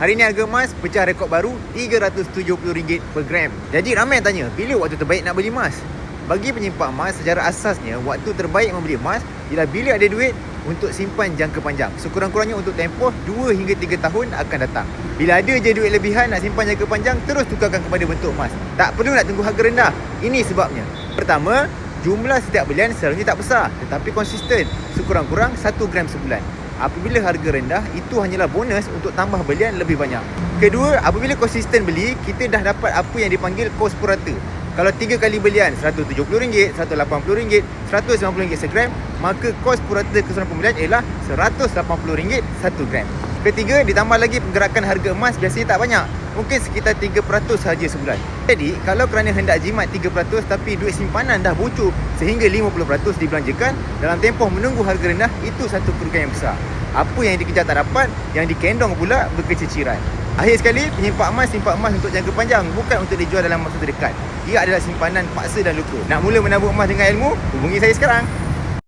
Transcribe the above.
Hari ni harga emas pecah rekod baru RM370 per gram. Jadi ramai yang tanya, bila waktu terbaik nak beli emas? Bagi penyimpan emas, secara asasnya waktu terbaik membeli emas ialah bila ada duit untuk simpan jangka panjang. Sekurang-kurangnya untuk tempoh 2 hingga 3 tahun akan datang. Bila ada je duit lebihan nak simpan jangka panjang, terus tukarkan kepada bentuk emas. Tak perlu nak tunggu harga rendah. Ini sebabnya. Pertama, jumlah setiap belian selalunya tak besar tetapi konsisten. Sekurang-kurang 1 gram sebulan. Apabila harga rendah, itu hanyalah bonus untuk tambah belian lebih banyak. Kedua, apabila konsisten beli, kita dah dapat apa yang dipanggil kos purata. Kalau 3 kali belian RM170, RM180, RM190 segram, maka kos purata keseluruhan pembelian ialah RM180 1 gram. Ketiga, ditambah lagi pergerakan harga emas biasanya tak banyak. Mungkin sekitar 3% sahaja sebulan. Jadi, kalau kerana hendak jimat 3% tapi duit simpanan dah bocor sehingga 50% dibelanjakan dalam tempoh menunggu harga rendah, itu satu kerugian yang besar. Apa yang dikejar tak dapat, yang dikendong pula berkeciciran. Akhir sekali, penyimpan emas simpan emas untuk jangka panjang, bukan untuk dijual dalam masa terdekat. Ia adalah simpanan paksa dan lukur. Nak mula menabung emas dengan ilmu? Hubungi saya sekarang.